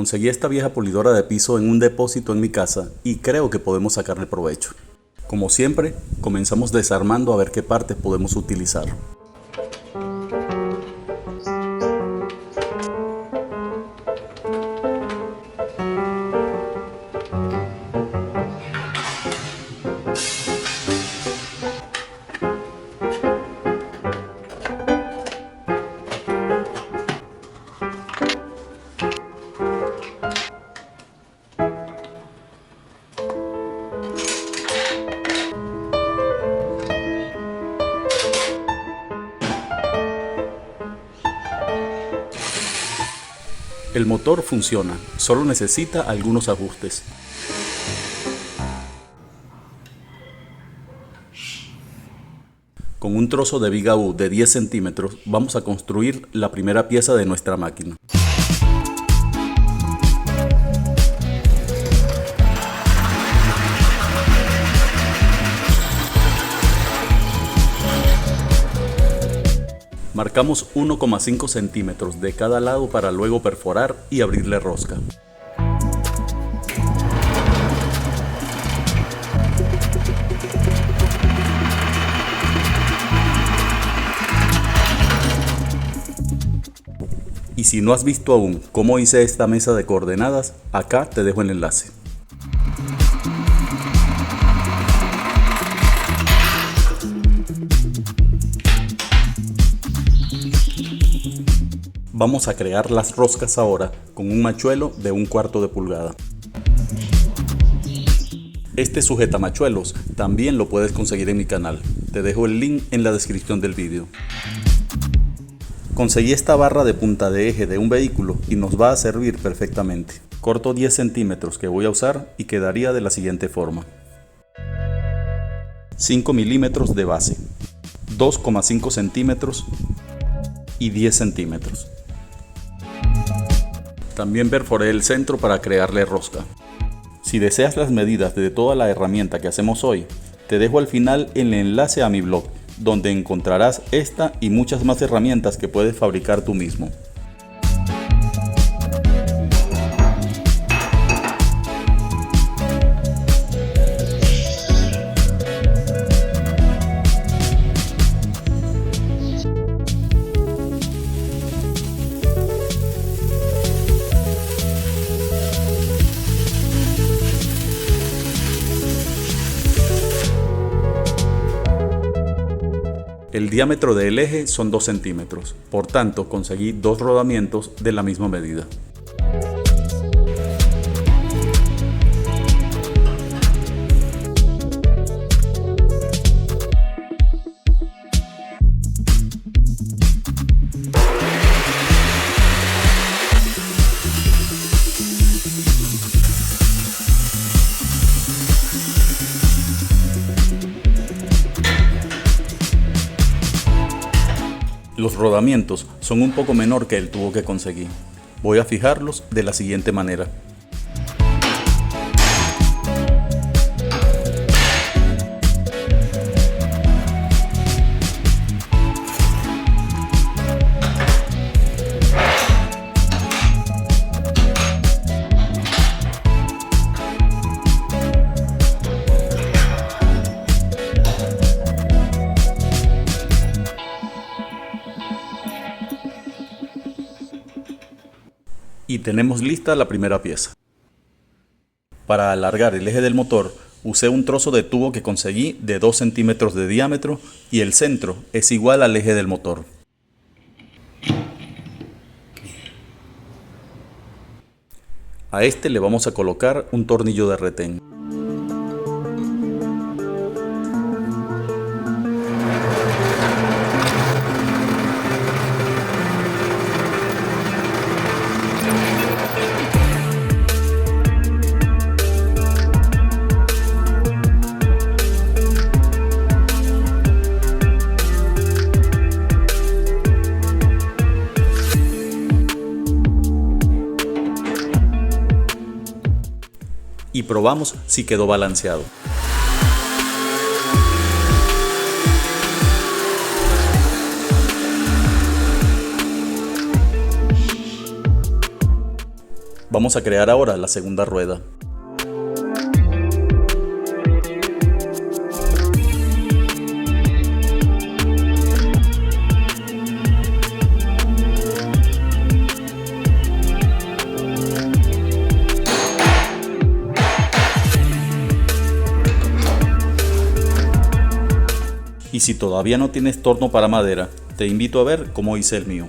Conseguí esta vieja pulidora de piso en un depósito en mi casa y creo que podemos sacarle provecho. Como siempre, comenzamos desarmando a ver qué partes podemos utilizar. El motor funciona, solo necesita algunos ajustes. Con un trozo de viga U de 10 centímetros vamos a construir la primera pieza de nuestra máquina. Marcamos 1,5 centímetros de cada lado para luego perforar y abrirle rosca. Y si no has visto aún cómo hice esta mesa de coordenadas, acá te dejo el enlace. Vamos a crear las roscas ahora con un machuelo de 1/4 de pulgada. Este sujetamachuelos también lo puedes conseguir en mi canal. Te dejo el link en la descripción del vídeo. Conseguí esta barra de punta de eje de un vehículo y nos va a servir perfectamente. Corto 10 centímetros que voy a usar y quedaría de la siguiente forma. 5 milímetros de base, 2,5 centímetros y 10 centímetros. También perforé el centro para crearle rosca. Si deseas las medidas de toda la herramienta que hacemos hoy, te dejo al final el enlace a mi blog, donde encontrarás esta y muchas más herramientas que puedes fabricar tú mismo. El diámetro del eje son 2 centímetros, por tanto conseguí 2 rodamientos de la misma medida. Los rodamientos son un poco menor que el tubo que conseguí. Voy a fijarlos de la siguiente manera. Y tenemos lista la primera pieza. Para alargar el eje del motor usé un trozo de tubo que conseguí de 2 centímetros de diámetro y el centro es igual al eje del motor. A este le vamos a colocar un tornillo de retén. Y probamos si quedó balanceado. Vamos a crear ahora la segunda rueda. Y si todavía no tienes torno para madera, te invito a ver cómo hice el mío.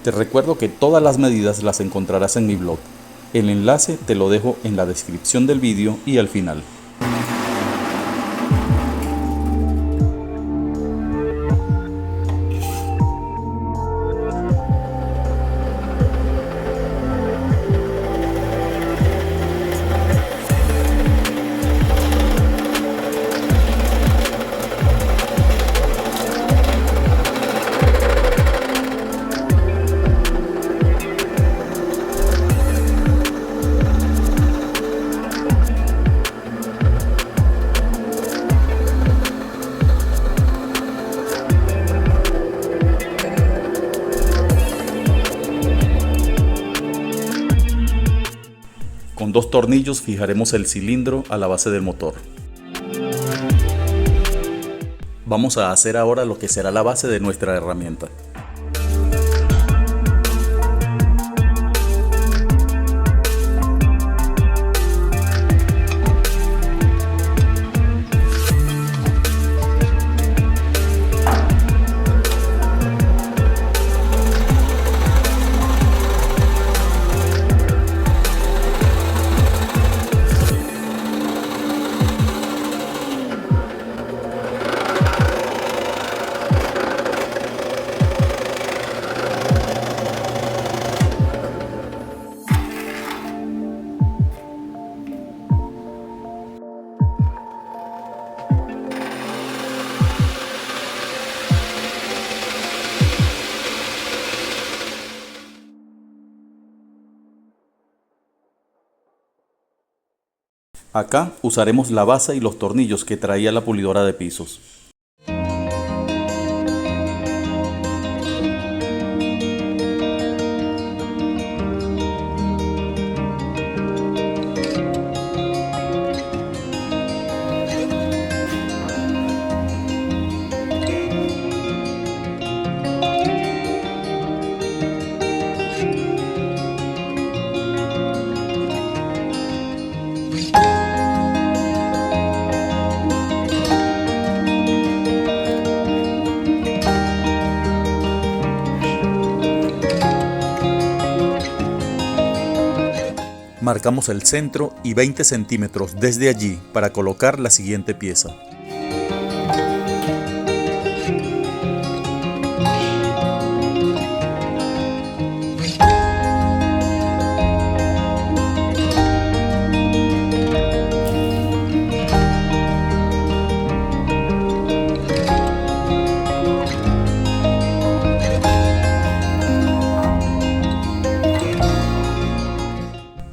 Te recuerdo que todas las medidas las encontrarás en mi blog. El enlace te lo dejo en la descripción del vídeo y al final. Con 2 tornillos fijaremos el cilindro a la base del motor. Vamos a hacer ahora lo que será la base de nuestra herramienta. Acá usaremos la base y los tornillos que traía la pulidora de pisos. Marcamos el centro y 20 centímetros desde allí para colocar la siguiente pieza.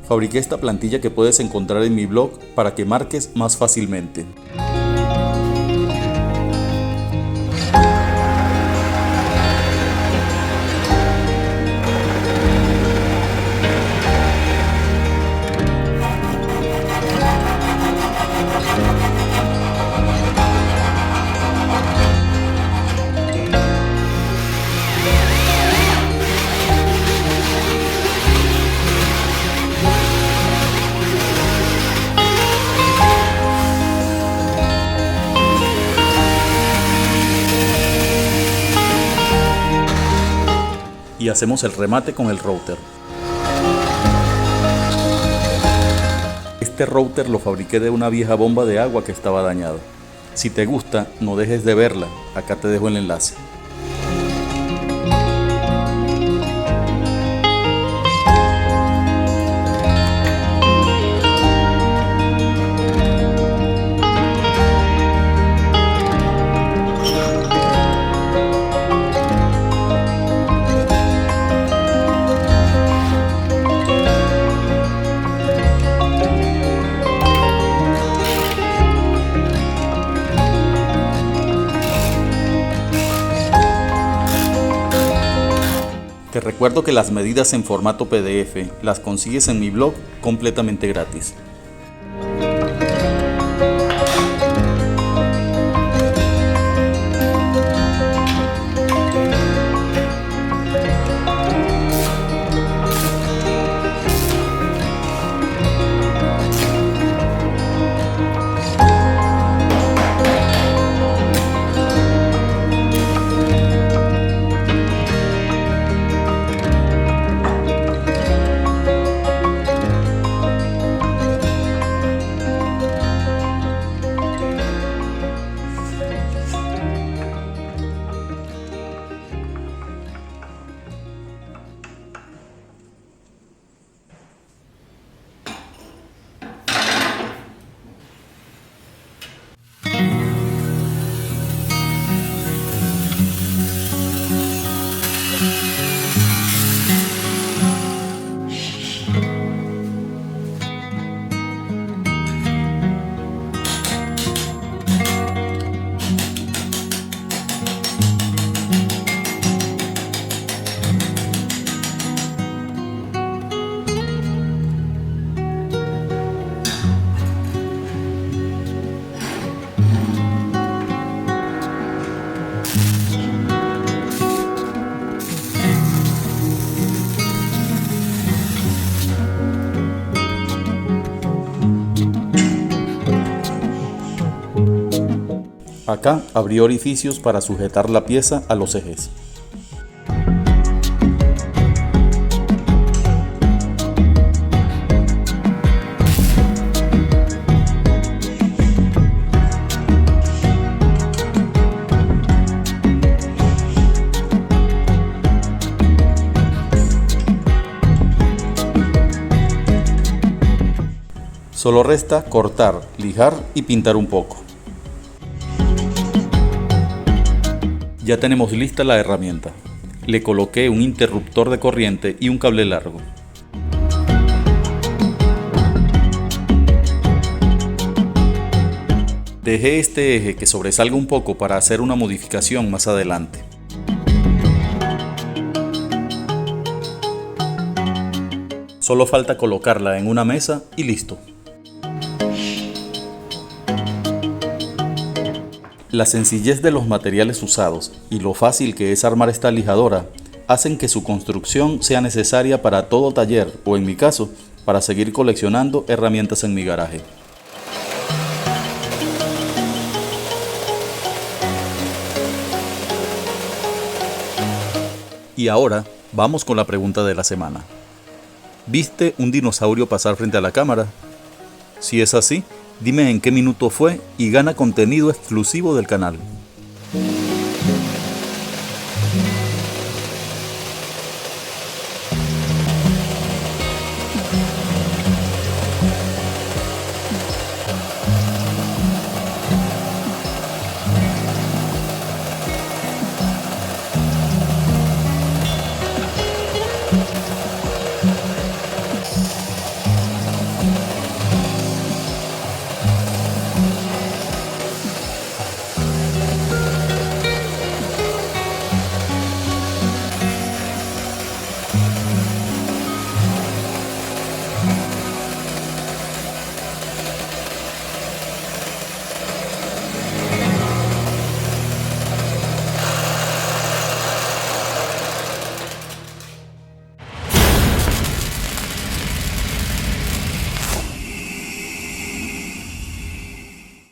Fabriqué esta plantilla que puedes encontrar en mi blog para que marques más fácilmente. Y hacemos el remate con el router. Este router lo fabriqué de una vieja bomba de agua que estaba dañada. Si te gusta, no dejes de verla, acá te dejo el enlace. recuerdo que las medidas en formato PDF las consigues en mi blog completamente gratis. Acá abrí orificios para sujetar la pieza a los ejes. Solo resta cortar, lijar y pintar un poco. Ya tenemos lista la herramienta. Le coloqué un interruptor de corriente y un cable largo. Dejé este eje que sobresalga un poco para hacer una modificación más adelante. Solo falta colocarla en una mesa y listo. La sencillez de los materiales usados y lo fácil que es armar esta lijadora hacen que su construcción sea necesaria para todo taller o, en mi caso, para seguir coleccionando herramientas en mi garaje. Y ahora vamos con la pregunta de la semana. ¿Viste un dinosaurio pasar frente a la cámara? Si es así, dime en qué minuto fue y gana contenido exclusivo del canal.